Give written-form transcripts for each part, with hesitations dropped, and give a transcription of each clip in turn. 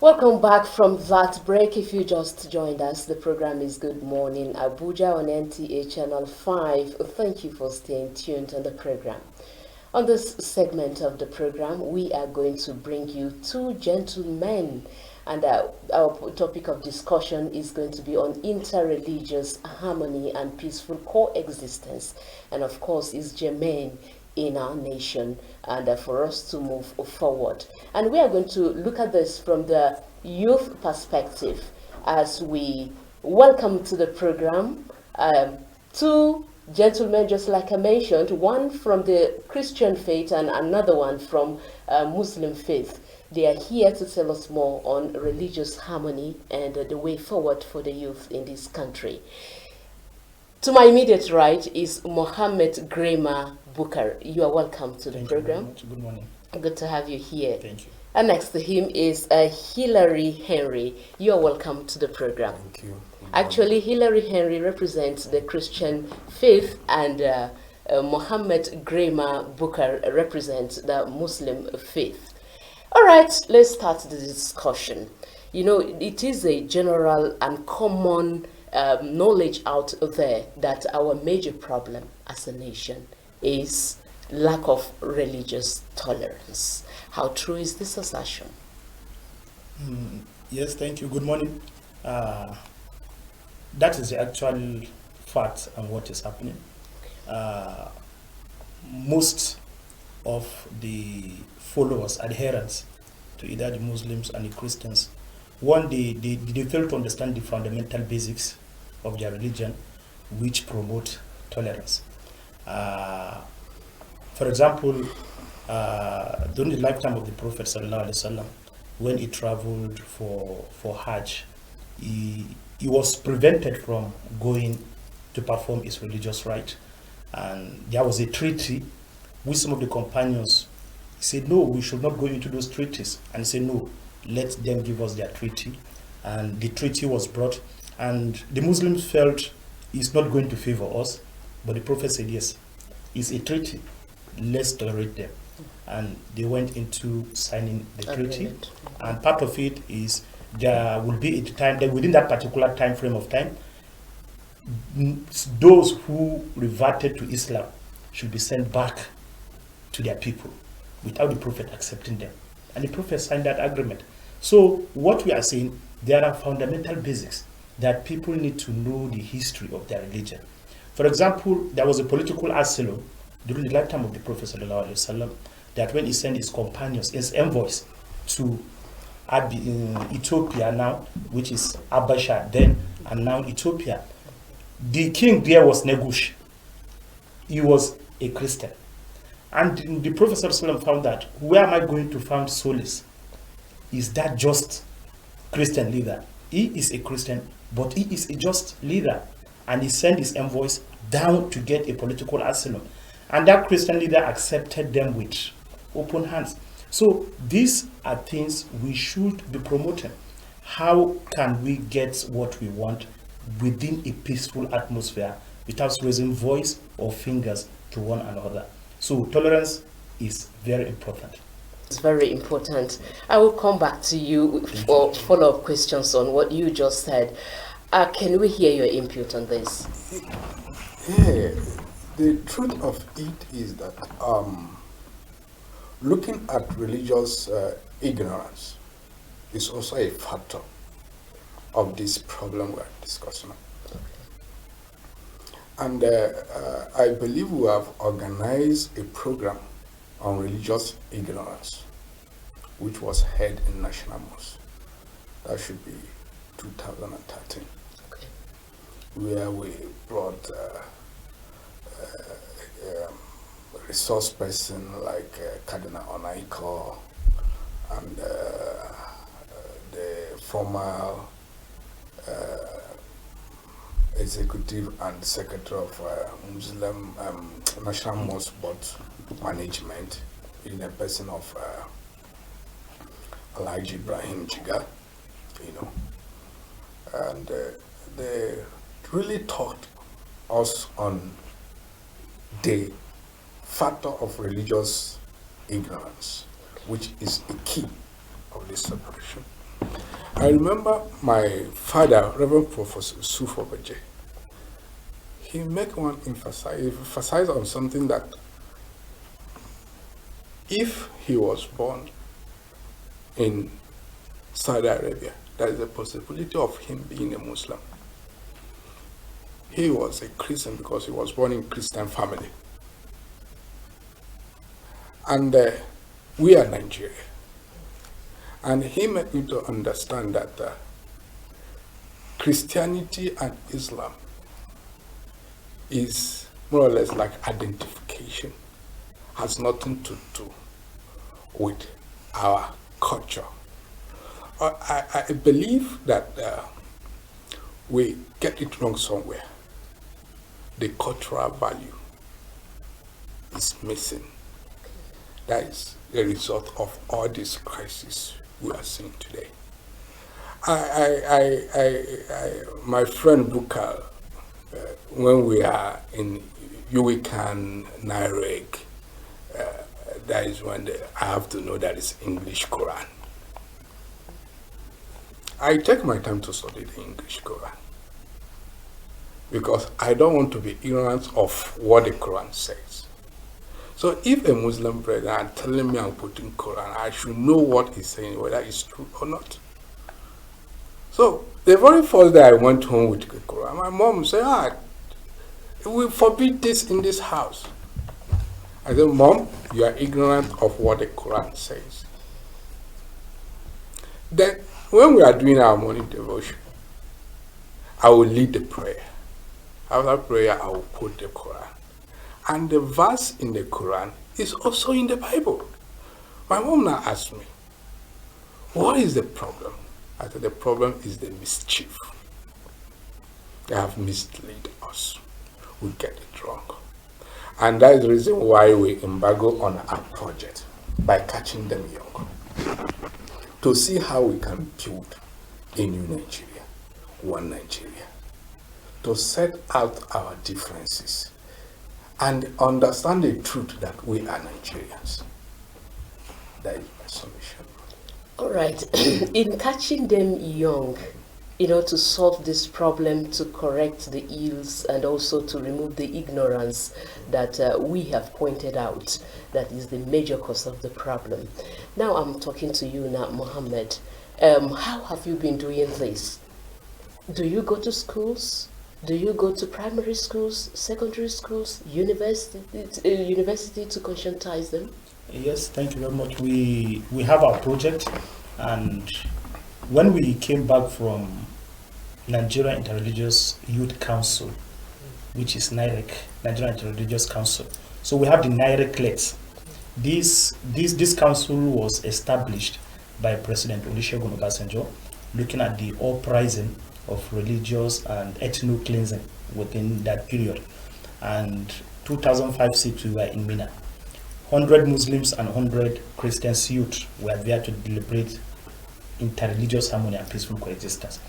Welcome back from that break. If you just joined us, the program is Good Morning Abuja on NTA Channel 5. Thank you for staying tuned on the program. On this segment of the program, we are going to bring you two gentlemen, and our topic of discussion is going to be on interreligious harmony and peaceful coexistence, and of course, is germane in our nation and for us to move forward. And we are going to look at this from the youth perspective as we welcome to the program two gentlemen, just like I mentioned, one from the Christian faith and another one from Muslim faith. They are here to tell us more on religious harmony and the way forward for the youth in this country. To my immediate right is Mohammed Grema Bukar. You are welcome to the program. Good morning. Good to have you here. Thank you. And next to him is Hilary Henry. You are welcome to the program. Thank you. Actually, Hilary Henry represents the Christian faith, and Mohammed Grema Bukar represents the Muslim faith. All right, let's start the discussion. You know, it is a general and common knowledge out there that our major problem as a nation is lack of religious tolerance. How true is this assertion? Yes, thank you. Good morning. That is the actual fact and what is happening. Most of the followers, adherents to either the Muslims and the Christians, one, they fail to understand the fundamental basics of their religion, which promote tolerance. For example, during the lifetime of the Prophet ﷺ, when he traveled for Hajj, he was prevented from going to perform his religious rite. And there was a treaty with some of the companions. He said, no, we should not go into those treaties. And he said, no, let them give us their treaty. And the treaty was brought. And the Muslims felt it's not going to favor us. But the Prophet said, yes, it's a treaty. Let's tolerate them. And they went into signing the treaty. And part of it is there will be a time that within that particular time frame of time, those who reverted to Islam should be sent back to their people without the Prophet accepting them. And the Prophet signed that agreement. So what we are saying, there are fundamental basics that people need to know the history of their religion. For example, there was a political asylum during the lifetime of the Prophet ﷺ, that when he sent his companions, his envoys to Ethiopia now, which is Abuja then, and now Ethiopia, the king there was Negush. He was a Christian. And the Prophet ﷺ found that, where am I going to find solace? Is that just Christian leader? He is a Christian, but he is a just leader. And he sent his envoys down to get a political asylum. And that Christian leader accepted them with open hands. So these are things we should be promoting. How can we get what we want within a peaceful atmosphere without raising voice or fingers to one another? So tolerance is very important. It's very important. I will come back to you for follow-up questions on what you just said. Can we hear your input on this? Yeah, the truth of it is that looking at religious ignorance is also a factor of this problem we're discussing. And I believe we have organized a program on religious ignorance, which was held in National Mosque. That should be 2013, where we brought resource person like Cardinal Onaiko and the former executive and secretary of Muslim National Mosque Board Management in the person of Alhaji Ibrahim Jiga, and they really taught us on the factor of religious ignorance, which is a key of this separation. I remember my father, Reverend Professor Sufobaje, he make one emphasize on something that if he was born in Saudi Arabia, there is a possibility of him being a Muslim. He was a Christian because he was born in a Christian family. And we are Nigeria. And he made me to understand that Christianity and Islam is more or less like identification, has nothing to do with our culture. I believe that we get it wrong somewhere. The cultural value is missing. That is the result of all these crises we are seeing today. My friend Bukal, when we are in Uwikan, Naireg, that is when I have to know that it's English Quran. I take my time to study the English Quran because I don't want to be ignorant of what the Quran says. So if a Muslim brother is telling me I'm putting Quran, I should know what he's saying, whether it's true or not. So the very first day I went home with the Quran, my mom said, we forbid this in this house. I said, Mom, you are ignorant of what the Quran says. Then when we are doing our morning devotion, I will lead the prayer. After prayer, I will quote the Quran. And the verse in the Quran is also in the Bible. My mom now asked me, what is the problem? I said, the problem is the mischief. They have misled us. We get it wrong. And that is the reason why we embargo on our project, by catching them young, to see how we can build a new Nigeria, one Nigeria, to set out our differences and understand the truth that we are Nigerians. That is my submission. All right. In catching them young, to solve this problem, to correct the ills, and also to remove the ignorance that we have pointed out, that is the major cause of the problem. Now I'm talking to you now, Mohammed. How have you been doing this? Do you go to schools? Do you go to primary schools, secondary schools, university to conscientize them? Yes, thank you very much. We have our project, and when we came back from Nigeria Interreligious Youth Council, which is NIREC, Nigeria Interreligious Council. So we have the NIREC LEX. This council was established by President Olusegun Obasanjo, looking at the uprising of religious and ethnic cleansing within that period. And 2005-6, we were in Mina. 100 Muslims and 100 Christian youth were there to deliberate interreligious harmony and peaceful coexistence.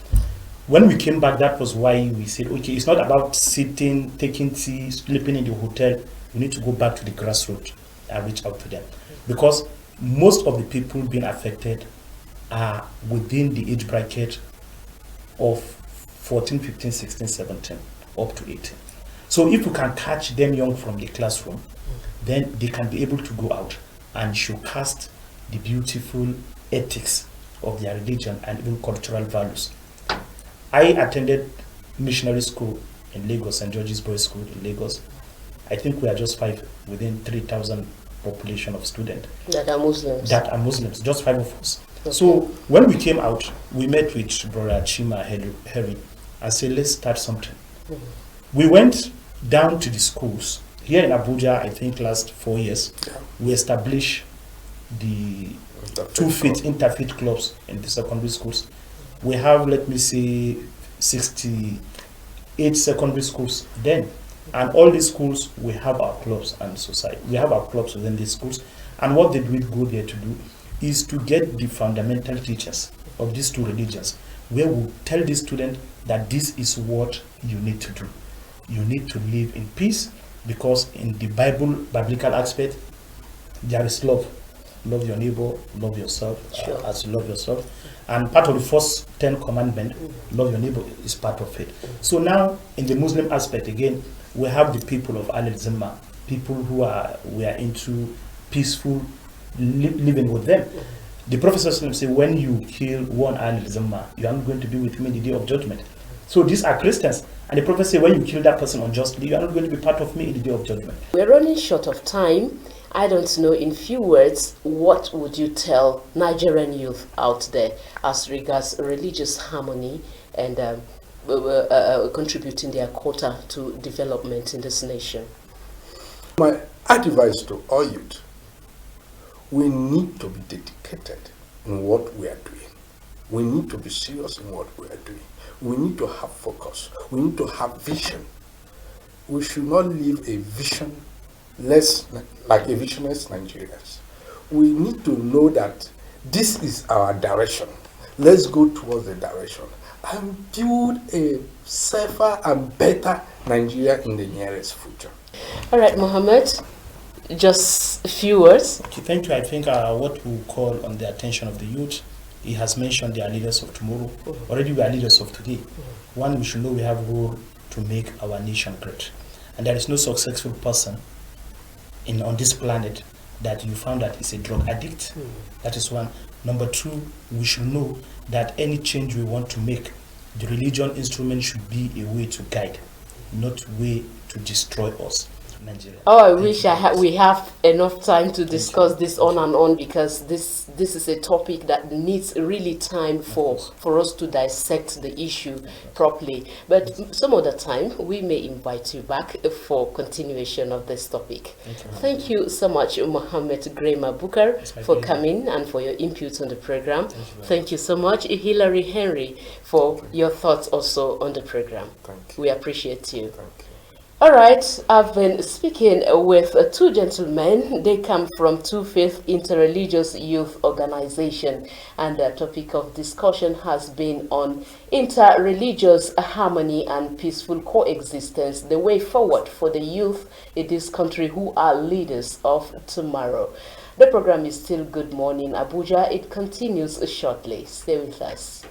When we came back, that was why we said, okay, it's not about sitting, taking tea, sleeping in the hotel. We need to go back to the grassroots and reach out to them. Because most of the people being affected are within the age bracket of 14, 15, 16, 17, up to 18. So if we can catch them young from the classroom, then they can be able to go out and showcase the beautiful ethics of their religion and even cultural values. I attended missionary school in Lagos, St. George's Boys School in Lagos. I think we are just 5 within 3,000 population of students. That are Muslims. Just 5 of us. Okay. So when we came out, we met with Brother Chima Harry and said, let's start something. Mm-hmm. We went down to the schools. Here in Abuja, I think last 4 years, we established the interfaith clubs in the secondary schools. We have, 68 secondary schools then. And all these schools, we have our clubs and society. We have our clubs within these schools. And what did we go there to do is to get the fundamental teachers of these two religions, where we tell the student that this is what you need to do. You need to live in peace, because in the biblical aspect, there is love. love your neighbor, love yourself Sure. as you love yourself. And part of the first 10 commandment, love your neighbor, is part of it. So now, in the Muslim aspect, again, we have the people of Al Zimma, people who we are into peaceful living with them. The Prophet said, when you kill one Al Zimma, you are not going to be with me in the day of judgment. So these are Christians. And the Prophet said, when you kill that person unjustly, you are not going to be part of me in the day of judgment. We're running short of time. I don't know, in few words, what would you tell Nigerian youth out there as regards religious harmony and contributing their quota to development in this nation? My advice to all youth, we need to be dedicated in what we are doing. We need to be serious in what we are doing. We need to have focus. We need to have vision. We should not live a vision less like a visionless Nigerians. We need to know that this is our direction. Let's go towards the direction and build a safer and better Nigeria in the nearest future. All right, Mohammed, just a few words. Okay, thank you. I think what we call on the attention of the youth, he has mentioned they are leaders of tomorrow. Already we are leaders of today. One, we should know we have a role to make our nation great. And there is no successful person on this planet that you found that is a drug addict. That is one. Number two, we should know that any change we want to make, the religion instrument should be a way to guide, not a way to destroy us. Nigeria. Oh, I wish we have enough time to discuss this on and on, because this is a topic that needs really time for us to dissect the issue properly. But some other time we may invite you back for continuation of this topic. Thank you so much, Mohammed Grema Bukar, for coming and for your input on the program. Thank you so much, Hilary Henry, for your thoughts also on the program. Thank you. We appreciate you. Thank you. All right, I've been speaking with two gentlemen. They come from Two Faith Interreligious Youth Organization, and the topic of discussion has been on interreligious harmony and peaceful coexistence, the way forward for the youth in this country who are leaders of tomorrow. The program is still Good Morning Abuja. It continues shortly. Stay with us.